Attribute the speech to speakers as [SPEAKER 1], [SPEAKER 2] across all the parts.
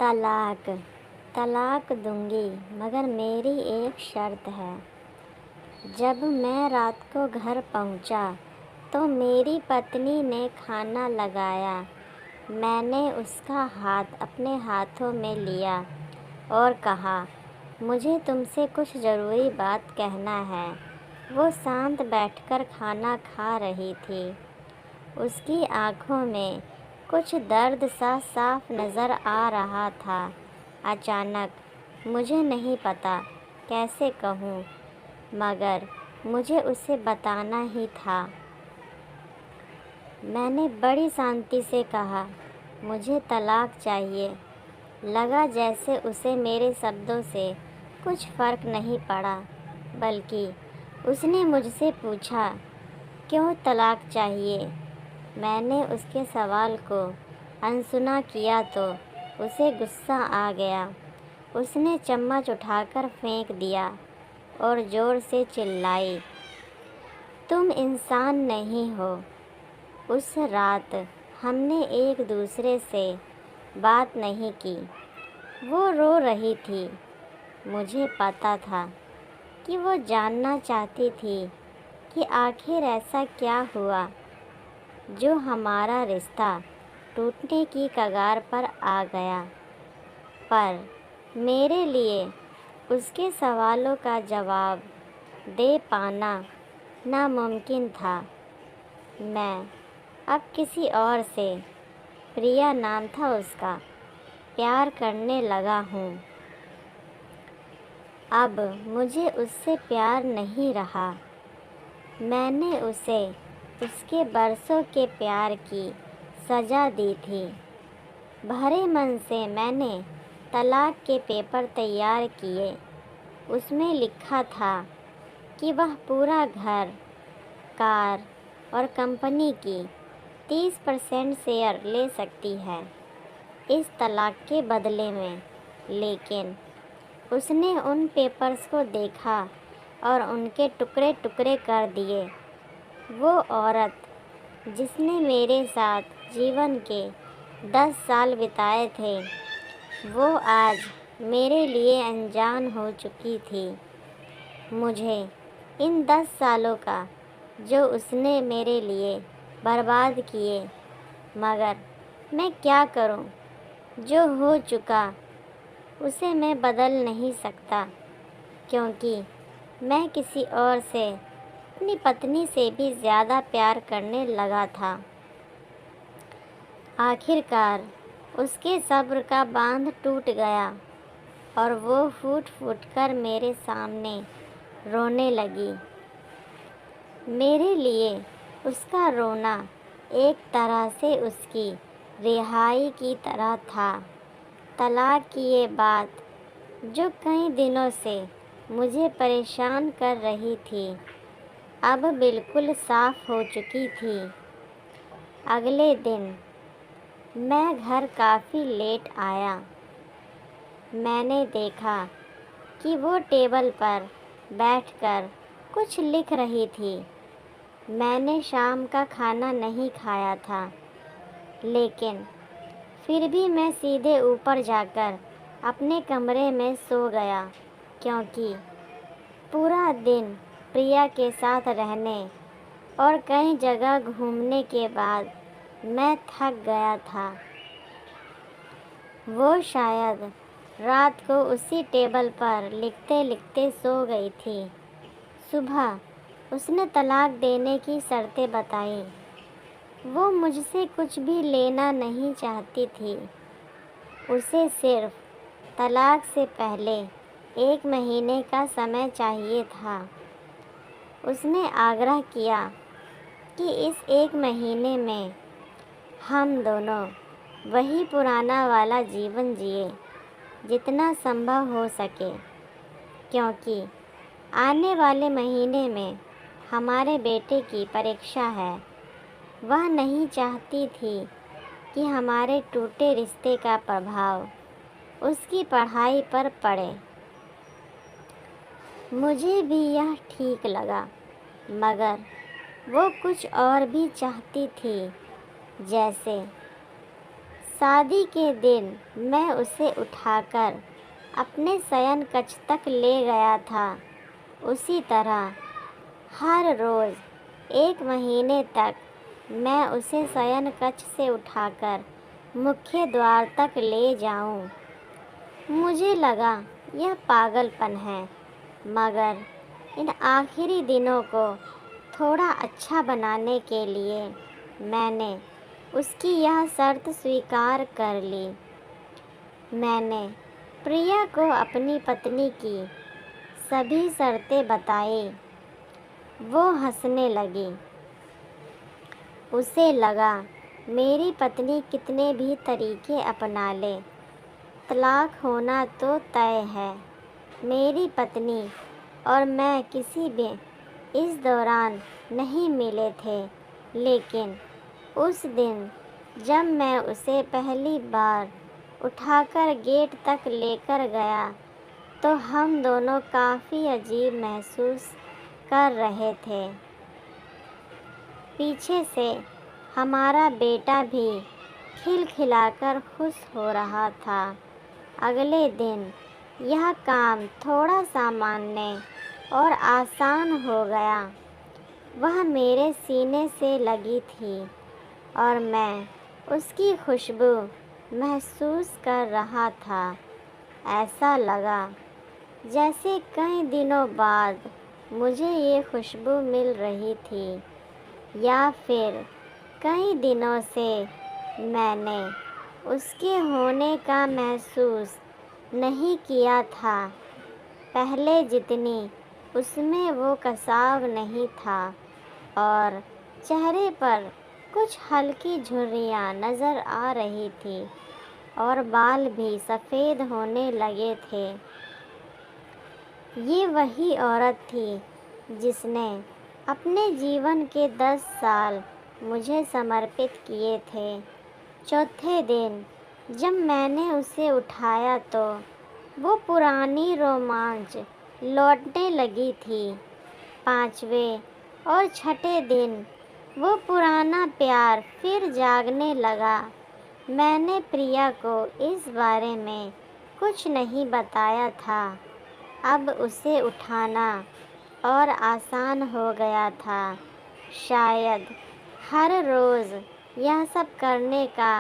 [SPEAKER 1] तलाक तलाक दूंगी, मगर मेरी एक शर्त है। जब मैं रात को घर पहुंचा तो मेरी पत्नी ने खाना लगाया। मैंने उसका हाथ अपने हाथों में लिया और कहा, मुझे तुमसे कुछ ज़रूरी बात कहना है। वो शांत बैठकर खाना खा रही थी। उसकी आँखों में कुछ दर्द सा साफ नज़र आ रहा था। अचानक मुझे नहीं पता कैसे कहूँ, मगर मुझे उसे बताना ही था। मैंने बड़ी शांति से कहा, मुझे तलाक चाहिए। लगा जैसे उसे मेरे शब्दों से कुछ फ़र्क नहीं पड़ा, बल्कि उसने मुझसे पूछा, क्यों तलाक चाहिए? मैंने उसके सवाल को अनसुना किया तो उसे गुस्सा आ गया। उसने चम्मच उठाकर फेंक दिया और ज़ोर से चिल्लाई, तुम इंसान नहीं हो। उस रात हमने एक दूसरे से बात नहीं की। वो रो रही थी। मुझे पता था कि वो जानना चाहती थी कि आखिर ऐसा क्या हुआ जो हमारा रिश्ता टूटने की कगार पर आ गया। पर मेरे लिए उसके सवालों का जवाब दे पाना नामुमकिन था। मैं अब किसी और से, प्रिया नाम था उसका, प्यार करने लगा हूँ। अब मुझे उससे प्यार नहीं रहा। मैंने उसे उसके बरसों के प्यार की सज़ा दी थी। भरे मन से मैंने तलाक के पेपर तैयार किए। उसमें लिखा था कि वह पूरा घर, कार और कंपनी की 30% शेयर ले सकती है इस तलाक के बदले में। लेकिन उसने उन पेपर्स को देखा और उनके टुकड़े टुकड़े कर दिए। वो औरत जिसने मेरे साथ जीवन के 10 साल बिताए थे, वो आज मेरे लिए अनजान हो चुकी थी। मुझे इन 10 सालों का जो उसने मेरे लिए बर्बाद किए, मगर मैं क्या करूं? जो हो चुका उसे मैं बदल नहीं सकता, क्योंकि मैं किसी और से, अपनी पत्नी से भी ज़्यादा प्यार करने लगा था। आखिरकार उसके सब्र का बांध टूट गया और वो फूट फूट कर मेरे सामने रोने लगी। मेरे लिए उसका रोना एक तरह से उसकी रिहाई की तरह था। तलाक की ये बात जो कई दिनों से मुझे परेशान कर रही थी, अब बिल्कुल साफ हो चुकी थी। अगले दिन मैं घर काफ़ी लेट आया। मैंने देखा कि वो टेबल पर बैठकर कुछ लिख रही थी। मैंने शाम का खाना नहीं खाया था, लेकिन फिर भी मैं सीधे ऊपर जाकर अपने कमरे में सो गया, क्योंकि पूरा दिन प्रिया के साथ रहने और कई जगह घूमने के बाद मैं थक गया था। वो शायद रात को उसी टेबल पर लिखते लिखते सो गई थी। सुबह उसने तलाक देने की शर्तें बताई। वो मुझसे कुछ भी लेना नहीं चाहती थी। उसे सिर्फ तलाक से पहले 1 महीने का समय चाहिए था। उसने आग्रह किया कि इस 1 महीने में हम दोनों वही पुराना वाला जीवन जिए जितना संभव हो सके, क्योंकि आने वाले महीने में हमारे बेटे की परीक्षा है। वह नहीं चाहती थी कि हमारे टूटे रिश्ते का प्रभाव उसकी पढ़ाई पर पड़े। मुझे भी यह ठीक लगा, मगर वो कुछ और भी चाहती थी, जैसे शादी के दिन मैं उसे उठाकर अपने शयन कक्ष तक ले गया था। उसी तरह हर रोज़ 1 महीने तक मैं उसे शयन कक्ष से उठाकर मुख्य द्वार तक ले जाऊं। मुझे लगा यह पागलपन है, मगर इन आखिरी दिनों को थोड़ा अच्छा बनाने के लिए मैंने उसकी यह शर्त स्वीकार कर ली। मैंने प्रिया को अपनी पत्नी की सभी शर्तें बताई। वो हंसने लगी। उसे लगा मेरी पत्नी कितने भी तरीके अपना ले, तलाक होना तो तय है। मेरी पत्नी और मैं किसी भी इस दौरान नहीं मिले थे, लेकिन उस दिन जब मैं उसे पहली बार उठाकर गेट तक लेकर गया तो हम दोनों काफ़ी अजीब महसूस कर रहे थे। पीछे से हमारा बेटा भी खिलखिलाकर खुश हो रहा था। अगले दिन यह काम थोड़ा सामान्य और आसान हो गया। वह मेरे सीने से लगी थी और मैं उसकी खुशबू महसूस कर रहा था। ऐसा लगा जैसे कई दिनों बाद मुझे ये खुशबू मिल रही थी, या फिर कई दिनों से मैंने उसके होने का महसूस नहीं किया था। पहले जितनी उसमें वो कसाव नहीं था और चेहरे पर कुछ हल्की झुर्रियाँ नज़र आ रही थी और बाल भी सफ़ेद होने लगे थे। ये वही औरत थी जिसने अपने जीवन के 10 साल मुझे समर्पित किए थे। चौथे दिन जब मैंने उसे उठाया तो वो पुरानी रोमांच लौटने लगी थी। 5वें और छठे दिन वो पुराना प्यार फिर जागने लगा। मैंने प्रिया को इस बारे में कुछ नहीं बताया था। अब उसे उठाना और आसान हो गया था। शायद हर रोज़ यह सब करने का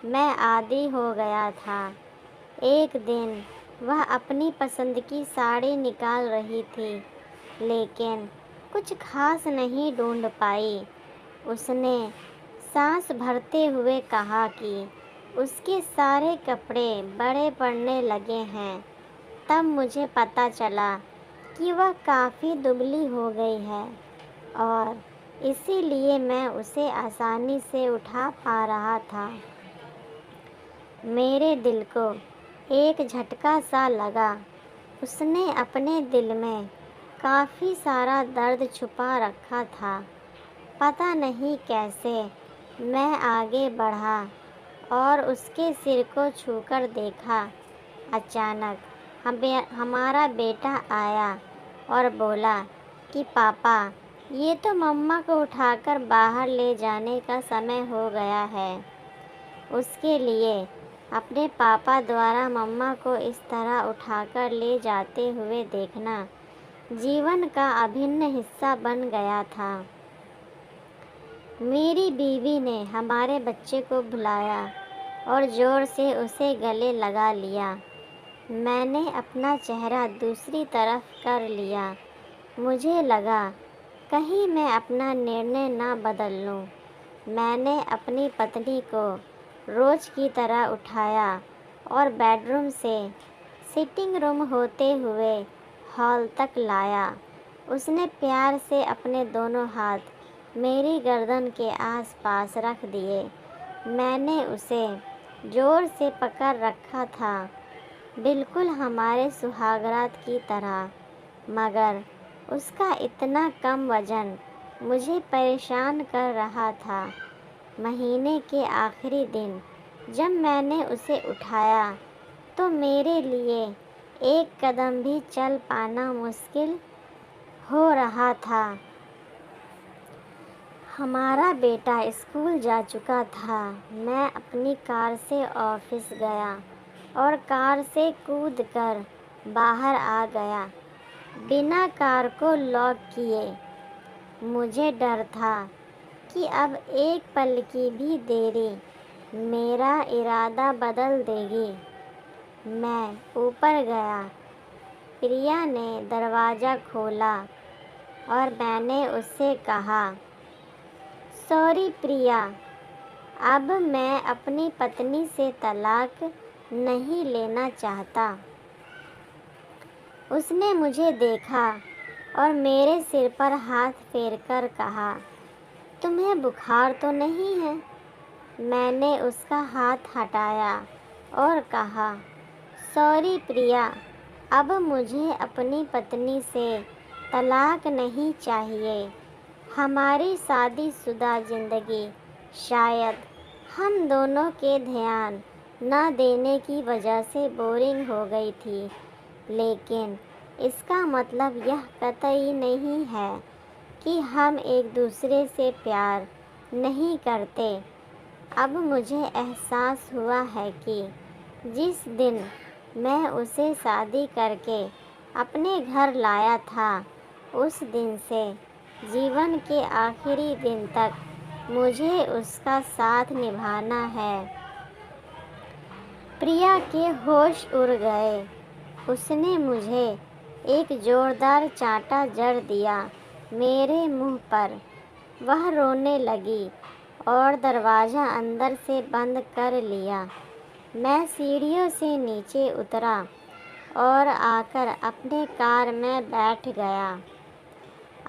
[SPEAKER 1] मैं आदी हो गया था। एक दिन वह अपनी पसंद की साड़ी निकाल रही थी, लेकिन कुछ खास नहीं ढूंढ पाई। उसने सांस भरते हुए कहा कि उसके सारे कपड़े बड़े पड़ने लगे हैं। तब मुझे पता चला कि वह काफ़ी दुबली हो गई है और इसीलिए मैं उसे आसानी से उठा पा रहा था। मेरे दिल को एक झटका सा लगा। उसने अपने दिल में काफ़ी सारा दर्द छुपा रखा था। पता नहीं कैसे मैं आगे बढ़ा और उसके सिर को छूकर देखा। अचानक हमारा बेटा आया और बोला कि पापा, ये तो मम्मा को उठाकर बाहर ले जाने का समय हो गया है। उसके लिए अपने पापा द्वारा मम्मा को इस तरह उठाकर ले जाते हुए देखना जीवन का अभिन्न हिस्सा बन गया था। मेरी बीवी ने हमारे बच्चे को बुलाया और ज़ोर से उसे गले लगा लिया। मैंने अपना चेहरा दूसरी तरफ कर लिया। मुझे लगा कहीं मैं अपना निर्णय ना बदल लूं। मैंने अपनी पत्नी को रोज़ की तरह उठाया और बेडरूम से सिटिंग रूम होते हुए हॉल तक लाया। उसने प्यार से अपने दोनों हाथ मेरी गर्दन के आसपास रख दिए। मैंने उसे ज़ोर से पकड़ रखा था, बिल्कुल हमारे सुहागरात की तरह, मगर उसका इतना कम वज़न मुझे परेशान कर रहा था। महीने के आखिरी दिन जब मैंने उसे उठाया तो मेरे लिए एक कदम भी चल पाना मुश्किल हो रहा था। हमारा बेटा स्कूल जा चुका था। मैं अपनी कार से ऑफिस गया और कार से कूदकर बाहर आ गया, बिना कार को लॉक किए। मुझे डर था कि अब एक पल की भी देरी मेरा इरादा बदल देगी। मैं ऊपर गया। प्रिया ने दरवाज़ा खोला और मैंने उससे कहा, सॉरी प्रिया, अब मैं अपनी पत्नी से तलाक नहीं लेना चाहता। उसने मुझे देखा और मेरे सिर पर हाथ फेरकर कहा, तुम्हें बुखार तो नहीं है? मैंने उसका हाथ हटाया और कहा, सॉरी प्रिया, अब मुझे अपनी पत्नी से तलाक नहीं चाहिए। हमारी शादीशुदा ज़िंदगी शायद हम दोनों के ध्यान न देने की वजह से बोरिंग हो गई थी, लेकिन इसका मतलब यह कतई नहीं है कि हम एक दूसरे से प्यार नहीं करते। अब मुझे एहसास हुआ है कि जिस दिन मैं उसे शादी करके अपने घर लाया था, उस दिन से जीवन के आखिरी दिन तक मुझे उसका साथ निभाना है। प्रिया के होश उड़ गए। उसने मुझे एक जोरदार चांटा जड़ दिया मेरे मुंह पर। वह रोने लगी और दरवाज़ा अंदर से बंद कर लिया। मैं सीढ़ियों से नीचे उतरा और आकर अपने कार में बैठ गया।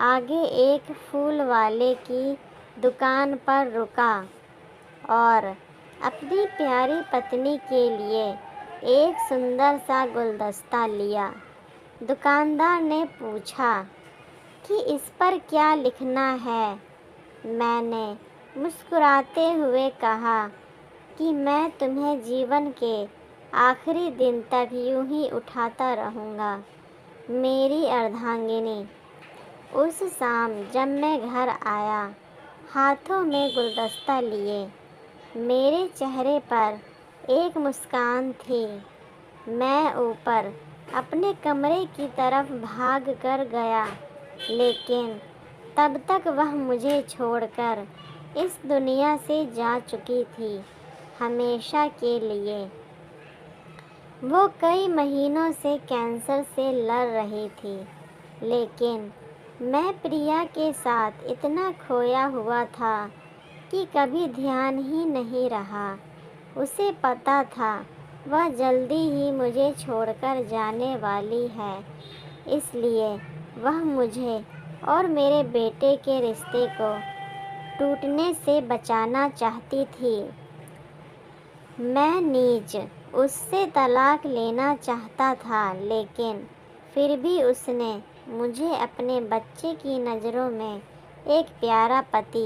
[SPEAKER 1] आगे एक फूल वाले की दुकान पर रुका और अपनी प्यारी पत्नी के लिए एक सुंदर सा गुलदस्ता लिया। दुकानदार ने पूछा कि इस पर क्या लिखना है। मैंने मुस्कुराते हुए कहा कि मैं तुम्हें जीवन के आखिरी दिन तक यूं ही उठाता रहूँगा, मेरी अर्धांगिनी। उस शाम जब मैं घर आया, हाथों में गुलदस्ता लिए, मेरे चेहरे पर एक मुस्कान थी। मैं ऊपर अपने कमरे की तरफ भाग कर गया, लेकिन तब तक वह मुझे छोड़कर इस दुनिया से जा चुकी थी, हमेशा के लिए। वो कई महीनों से कैंसर से लड़ रही थी, लेकिन मैं प्रिया के साथ इतना खोया हुआ था कि कभी ध्यान ही नहीं रहा। उसे पता था वह जल्दी ही मुझे छोड़कर जाने वाली है, इसलिए वह मुझे और मेरे बेटे के रिश्ते को टूटने से बचाना चाहती थी। मैं नीच उससे तलाक लेना चाहता था, लेकिन फिर भी उसने मुझे अपने बच्चे की नज़रों में एक प्यारा पति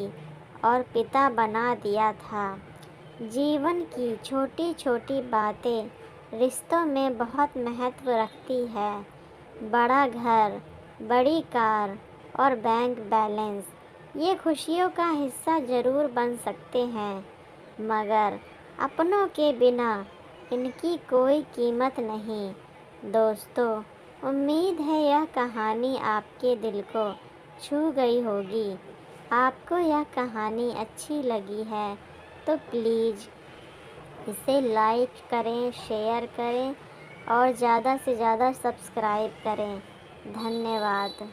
[SPEAKER 1] और पिता बना दिया था। जीवन की छोटी छोटी बातें रिश्तों में बहुत महत्व रखती है। बड़ा घर, बड़ी कार और बैंक बैलेंस ये खुशियों का हिस्सा ज़रूर बन सकते हैं, मगर अपनों के बिना इनकी कोई कीमत नहीं। दोस्तों, उम्मीद है यह कहानी आपके दिल को छू गई होगी। आपको यह कहानी अच्छी लगी है तो प्लीज़ इसे लाइक करें, शेयर करें और ज़्यादा से ज़्यादा सब्सक्राइब करें। धन्यवाद।